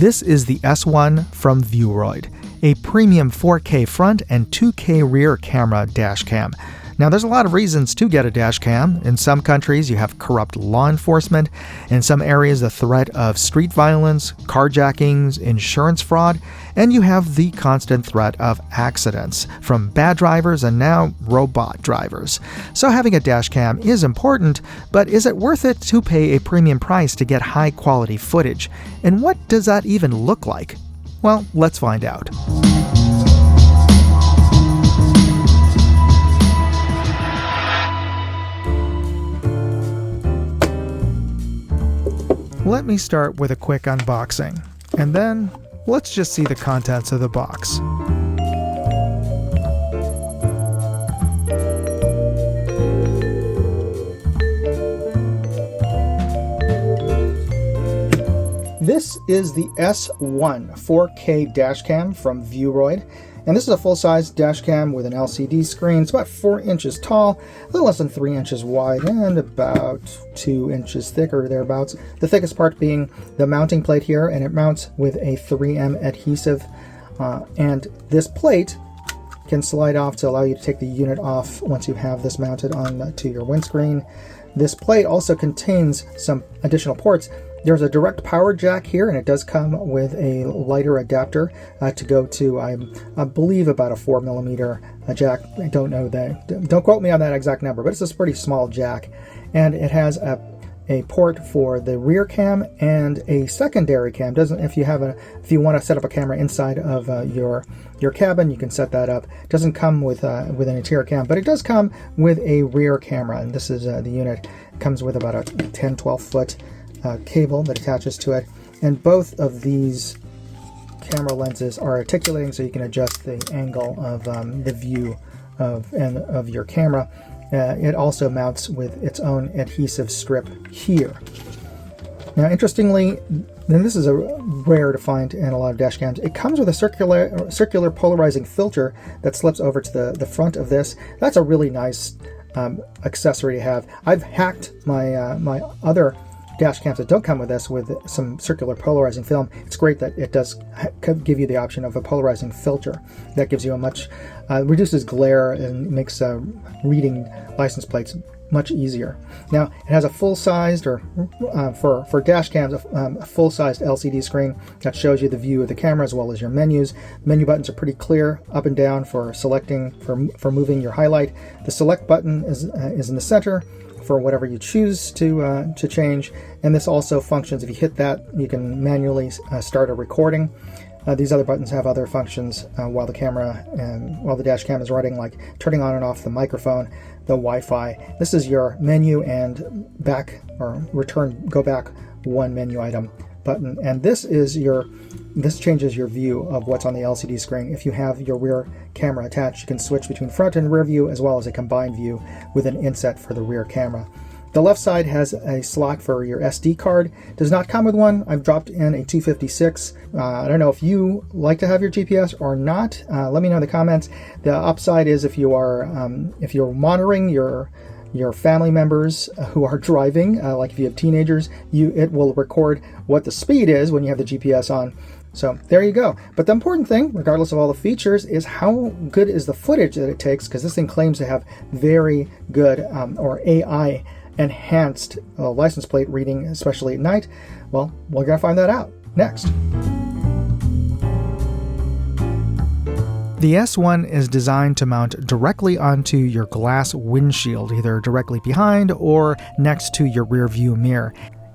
This is the S1 from Vuroid, a premium 4K front and 2K rear camera dash cam. Now, there's a lot of reasons to get a dash cam. In some countries, you have corrupt law enforcement. In some areas, the threat of street violence, carjackings, insurance fraud, and you have the constant threat of accidents from bad drivers and now robot drivers. So having a dash cam is important, but is it worth it to pay a premium price to get high-quality footage? And what does that even look like? Well, let's find out. Let me start with a quick unboxing, and then let's just see the contents of the box. This is the S1 4K dashcam from Vuroid, and this is a full-size dashcam with an LCD screen. It's about 4 inches tall, a little less than 3 inches wide, and about 2 inches thick or thereabouts. The thickest part being the mounting plate here, and it mounts with a 3M adhesive. And this plate can slide off to allow you to take the unit off once you have this mounted on to your windscreen. This plate also contains some additional ports. There's a direct power jack here, and it does come with a lighter adapter to go to, I believe, about a 4mm jack. I don't know that. Don't quote me on that exact number, but it's a pretty small jack. And it has a port for the rear cam and a secondary cam. If you want to set up a camera inside of your cabin, you can set that up. It doesn't come with an interior cam, but it does come with a rear camera, and this is the unit. It comes with about a 10-12 foot cable that attaches to it, and both of these camera lenses are articulating, so you can adjust the angle of the view of your camera. It also mounts with its own adhesive strip here. Now, interestingly, and this is rare to find in a lot of dash cams, it comes with a circular polarizing filter that slips over to the front of this. That's a really nice accessory to have. I've hacked my my other dash cams that don't come with this with some circular polarizing film. It's great that it does give you the option of a polarizing filter. That gives you a much reduces glare and makes reading license plates much easier. Now, it has a full-sized, or for dash cams, a full-sized LCD screen that shows you the view of the camera as well as your menus. Menu buttons are pretty clear, up and down for selecting, for moving your highlight. The select button is in the center for whatever you choose to change, and this also functions. If you hit that, you can manually start a recording. These other buttons have other functions while the dash cam is running, like turning on and off the microphone, the Wi-Fi. This is your menu and back or go back one menu item button, and this changes your view of what's on the LCD screen. If you have your rear camera attached, you can switch between front and rear view, as well as a combined view with an inset for the rear camera. The left side has a slot for your SD card. Does not come with one. I've dropped in a 256. I don't know if you like to have your GPS or not. Let me know in the comments. The upside is if you're monitoring your family members who are driving, like if you have teenagers, it will record what the speed is when you have the GPS on. So there you go. But the important thing, regardless of all the features, is how good is the footage that it takes, because this thing claims to have very good or AI enhanced license plate reading, especially at night. Well, we're going to find that out next. The S1 is designed to mount directly onto your glass windshield, either directly behind or next to your rear view mirror.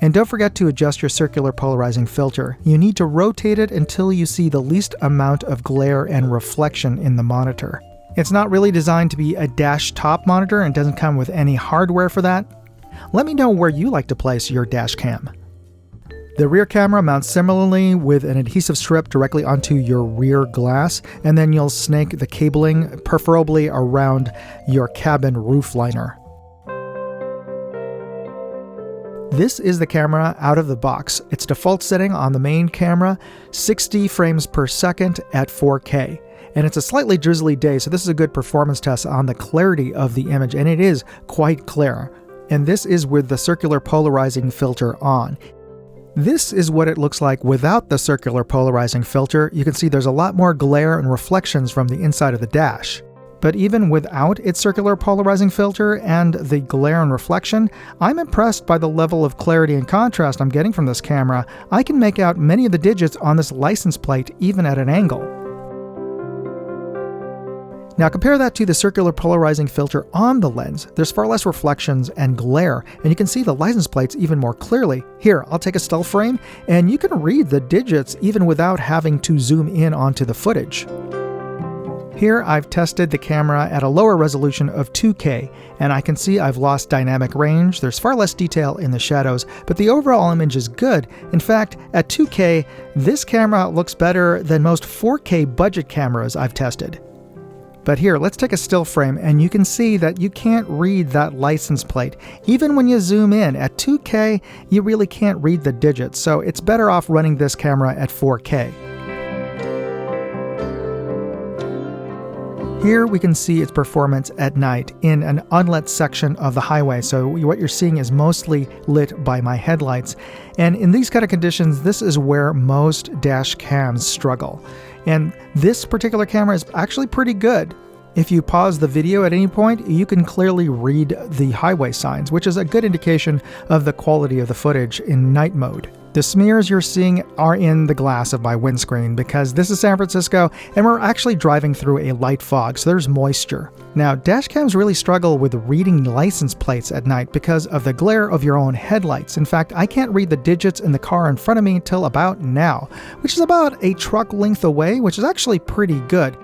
And don't forget to adjust your circular polarizing filter. You need to rotate it until you see the least amount of glare and reflection in the monitor. It's not really designed to be a dash top monitor and doesn't come with any hardware for that. Let me know where you like to place your dash cam. The rear camera mounts similarly with an adhesive strip directly onto your rear glass, and then you'll snake the cabling, preferably around your cabin roof liner. This is the camera out of the box. Its default setting on the main camera, 60 frames per second at 4K. And it's a slightly drizzly day, so this is a good performance test on the clarity of the image, and it is quite clear. And this is with the circular polarizing filter on. This is what it looks like without the circular polarizing filter. You can see there's a lot more glare and reflections from the inside of the dash. But even without its circular polarizing filter and the glare and reflection, I'm impressed by the level of clarity and contrast I'm getting from this camera. I can make out many of the digits on this license plate even at an angle. Now compare that to the circular polarizing filter on the lens. There's far less reflections and glare, and you can see the license plates even more clearly. Here, I'll take a still frame, and you can read the digits even without having to zoom in onto the footage. Here I've tested the camera at a lower resolution of 2K, and I can see I've lost dynamic range. There's far less detail in the shadows, but the overall image is good. In fact, at 2K, this camera looks better than most 4K budget cameras I've tested. But here, let's take a still frame, and you can see that you can't read that license plate. Even when you zoom in, at 2K, you really can't read the digits, so it's better off running this camera at 4K. Here we can see its performance at night in an unlit section of the highway, so what you're seeing is mostly lit by my headlights. And in these kind of conditions, this is where most dash cams struggle. And this particular camera is actually pretty good. If you pause the video at any point, you can clearly read the highway signs, which is a good indication of the quality of the footage in night mode. The smears you're seeing are in the glass of my windscreen because this is San Francisco and we're actually driving through a light fog, so there's moisture. Now, dashcams really struggle with reading license plates at night because of the glare of your own headlights. In fact, I can't read the digits in the car in front of me until about now, which is about a truck length away, which is actually pretty good.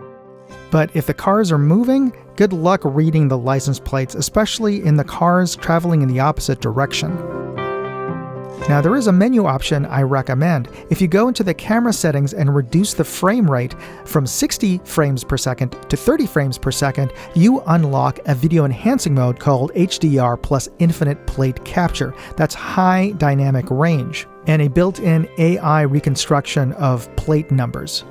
But if the cars are moving, good luck reading the license plates, especially in the cars traveling in the opposite direction. Now there is a menu option I recommend. If you go into the camera settings and reduce the frame rate from 60 frames per second to 30 frames per second, you unlock a video enhancing mode called HDR plus infinite plate capture. That's high dynamic range and a built-in AI reconstruction of plate numbers.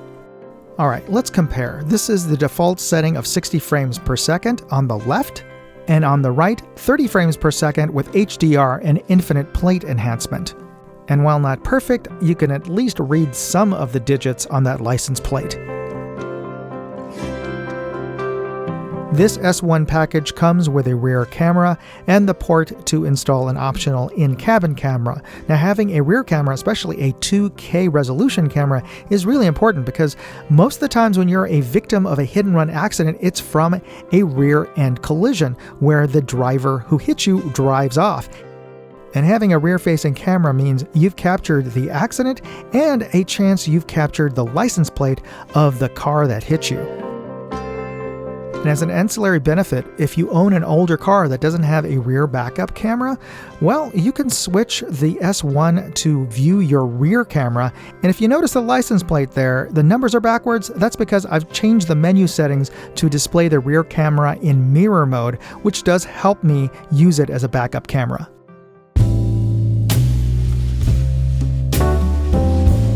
Alright, let's compare. This is the default setting of 60 frames per second on the left, and on the right, 30 frames per second with HDR and infinite plate enhancement. And while not perfect, you can at least read some of the digits on that license plate. This S1 package comes with a rear camera and the port to install an optional in-cabin camera. Now having a rear camera, especially a 2K resolution camera, is really important because most of the times when you're a victim of a hit-and-run accident, it's from a rear-end collision where the driver who hit you drives off. And having a rear-facing camera means you've captured the accident and a chance you've captured the license plate of the car that hit you. And as an ancillary benefit, if you own an older car that doesn't have a rear backup camera, well, you can switch the S1 to view your rear camera. And if you notice the license plate there, the numbers are backwards. That's because I've changed the menu settings to display the rear camera in mirror mode, which does help me use it as a backup camera.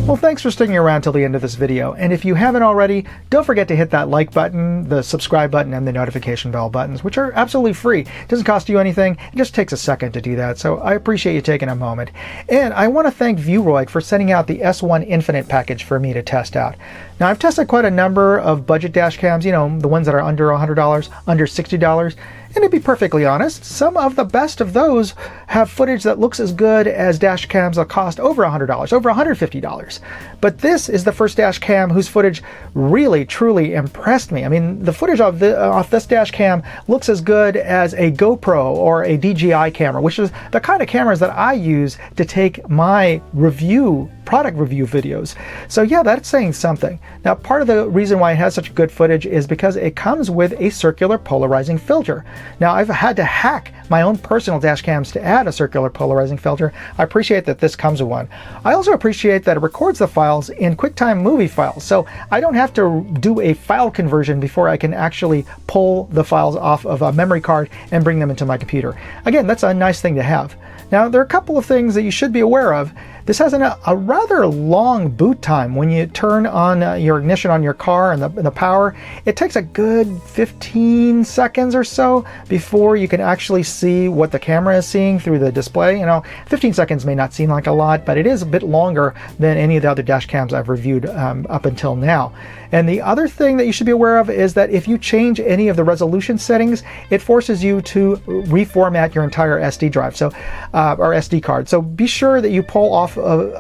Well, thanks for sticking around till the end of this video, and if you haven't already, don't forget to hit that like button, the subscribe button, and the notification bell buttons, which are absolutely free. It doesn't cost you anything, it just takes a second to do that, so I appreciate you taking a moment. And I want to thank Vuroid for sending out the S1 Infinite package for me to test out. Now, I've tested quite a number of budget dash cams, you know, the ones that are under $100, under $60, and to be perfectly honest, some of the best of those have footage that looks as good as dash cams that cost over $100, over $150. But this is the first dash cam whose footage really, truly impressed me. I mean, the footage off this dash cam looks as good as a GoPro or a DJI camera, which is the kind of cameras that I use to take my product review videos. So yeah, that's saying something. Now, part of the reason why it has such good footage is because it comes with a circular polarizing filter. Now, I've had to hack my own personal dash cams to add a circular polarizing filter. I appreciate that this comes with one. I also appreciate that it records the files in QuickTime movie files, so I don't have to do a file conversion before I can actually pull the files off of a memory card and bring them into my computer. Again, that's a nice thing to have. Now, there are a couple of things that you should be aware of. This has a rather long boot time. When you turn on your ignition on your car and the power, it takes a good 15 seconds or so before you can actually see what the camera is seeing through the display. 15 seconds may not seem like a lot, but it is a bit longer than any of the other dash cams I've reviewed up until now. And the other thing that you should be aware of is that if you change any of the resolution settings, it forces you to reformat your entire SD drive, or SD card. So be sure that you pull off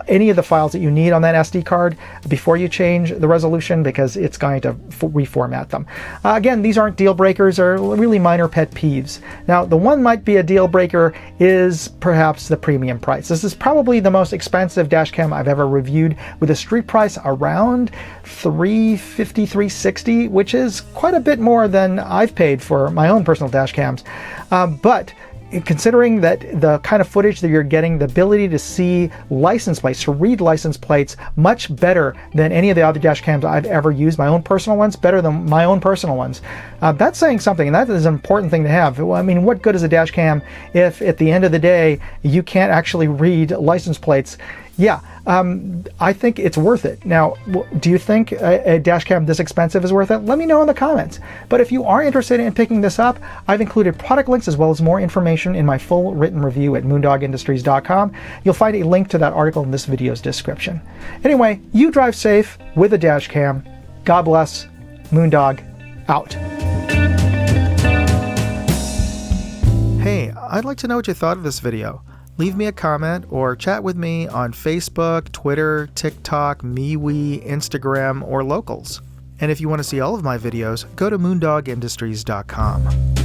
any of the files that you need on that SD card before you change the resolution, because it's going to reformat them. Again, these aren't deal breakers, or really minor pet peeves. Now, the one might be a deal breaker is perhaps the premium price. This is probably the most expensive dash cam I've ever reviewed, with a street price around $350, $360, which is quite a bit more than I've paid for my own personal dash cams. But considering that the kind of footage that you're getting, the ability to see license plates, to read license plates much better than any of the other dash cams I've ever used, my own personal ones, better than my own personal ones, that's saying something, and that is an important thing to have. I mean, what good is a dash cam if at the end of the day you can't actually read license plates? Yeah, I think it's worth it. Now, do you think a dash cam this expensive is worth it? Let me know in the comments. But if you are interested in picking this up, I've included product links as well as more information in my full written review at moondogindustries.com. You'll find a link to that article in this video's description. Anyway, you drive safe with a dash cam. God bless. Moondog out. Hey, I'd like to know what you thought of this video. Leave me a comment or chat with me on Facebook, Twitter, TikTok, MeWe, Instagram, or Locals. And if you want to see all of my videos, go to moondogindustries.com.